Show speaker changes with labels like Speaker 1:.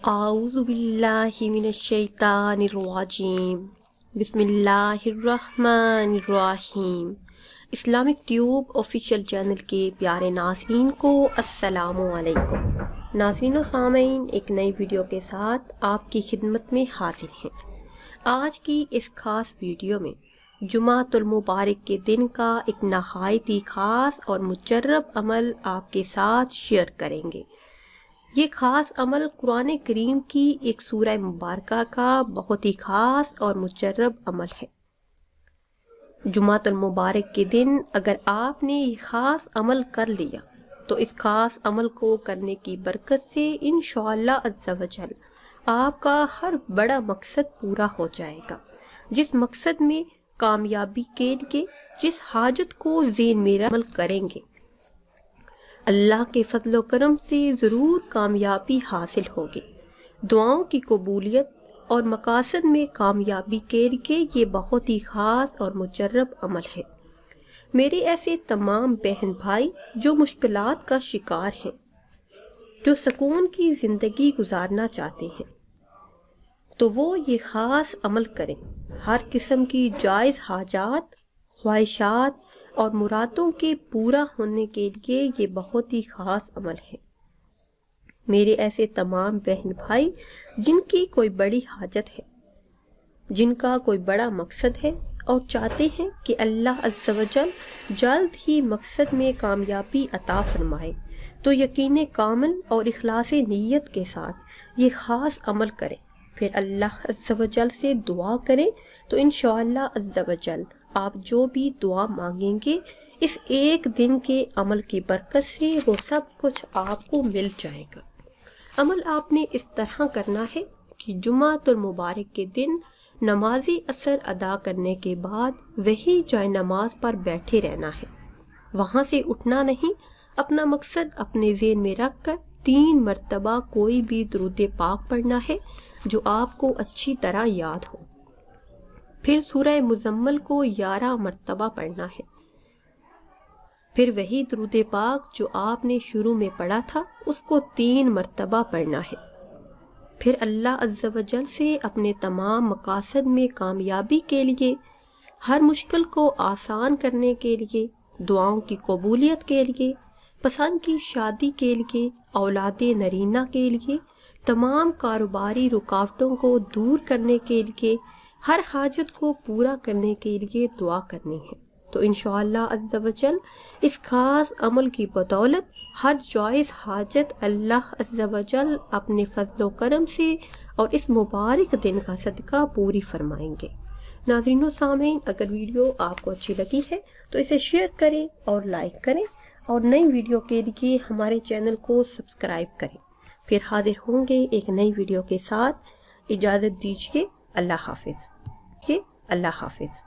Speaker 1: اعوذ باللہ من الشیطان الرجیم بسم اللہ الرحمن الرحیم۔ اسلامک ٹیوب آفیشیل چینل کے پیارے ناظرین کو السلام علیکم۔ ناظرین و سامعین، ایک نئی ویڈیو کے ساتھ آپ کی خدمت میں حاضر ہیں۔ آج کی اس خاص ویڈیو میں جمعۃ المبارک کے دن کا ایک نہایت ہی خاص اور مجرب عمل آپ کے ساتھ شیئر کریں گے۔ یہ خاص عمل قرآن کریم کی ایک سورہ مبارکہ کا بہت ہی خاص اور مجرب عمل ہے۔ جمعۃ المبارک کے دن اگر آپ نے یہ خاص عمل کر لیا تو اس خاص عمل کو کرنے کی برکت سے انشاءاللہ عز و جل آپ کا ہر بڑا مقصد پورا ہو جائے گا۔ جس مقصد میں کامیابی کے لیے جس حاجت کو ذہن میں عمل کریں گے، اللہ کے فضل و کرم سے ضرور کامیابی حاصل ہوگی۔ دعاؤں کی قبولیت اور مقاصد میں کامیابی کے لیے یہ بہت ہی خاص اور مجرب عمل ہے۔ میرے ایسے تمام بہن بھائی جو مشکلات کا شکار ہیں، جو سکون کی زندگی گزارنا چاہتے ہیں، تو وہ یہ خاص عمل کریں۔ ہر قسم کی جائز حاجات، خواہشات اور مرادوں کے پورا ہونے کے لیے یہ بہت ہی خاص عمل ہے۔ میرے ایسے تمام بہن بھائی جن کی کوئی بڑی حاجت ہے، جن کا کوئی بڑا مقصد ہے اور چاہتے ہیں کہ اللہ عز و جل جلد ہی مقصد میں کامیابی عطا فرمائے، تو یقین کامل اور اخلاص نیت کے ساتھ یہ خاص عمل کریں۔ پھر اللہ عز و جل سے دعا کریں تو انشاءاللہ عز و جل آپ جو بھی دعا مانگیں گے اس ایک دن کے عمل کی برکت سے وہ سب کچھ آپ کو مل جائے گا۔ عمل آپ نے اس طرح کرنا ہے کہ جمعۃ المبارک کے دن نماز عصر ادا کرنے کے بعد وہی جائے نماز پر بیٹھے رہنا ہے، وہاں سے اٹھنا نہیں۔ اپنا مقصد اپنے ذہن میں رکھ کر 3 مرتبہ کوئی بھی درود پاک پڑھنا ہے جو آپ کو اچھی طرح یاد ہو۔ پھر سورہ مزمل کو 11 مرتبہ پڑھنا ہے۔ پھر وہی درود پاک جو آپ نے شروع میں پڑھا تھا اس کو 3 مرتبہ پڑھنا ہے۔ پھر اللہ عز و جل سے اپنے تمام مقاصد میں کامیابی کے لیے، ہر مشکل کو آسان کرنے کے لیے، دعاؤں کی قبولیت کے لیے، پسند کی شادی کے لیے، اولاد نرینہ کے لیے، تمام کاروباری رکاوٹوں کو دور کرنے کے لیے، ہر حاجت کو پورا کرنے کے لیے دعا کرنی ہے۔ تو انشاءاللہ عز و جل اس خاص عمل کی بدولت ہر جائز حاجت اللہ عز و جل اپنے فضل و کرم سے اور اس مبارک دن کا صدقہ پوری فرمائیں گے۔ ناظرین و سامعین، اگر ویڈیو آپ کو اچھی لگی ہے تو اسے شیئر کریں اور لائک کریں، اور نئی ویڈیو کے لیے ہمارے چینل کو سبسکرائب کریں۔ پھر حاضر ہوں گے ایک نئی ویڈیو کے ساتھ۔ اجازت دیجیے، اللہ حافظ۔ اللہ حافظ۔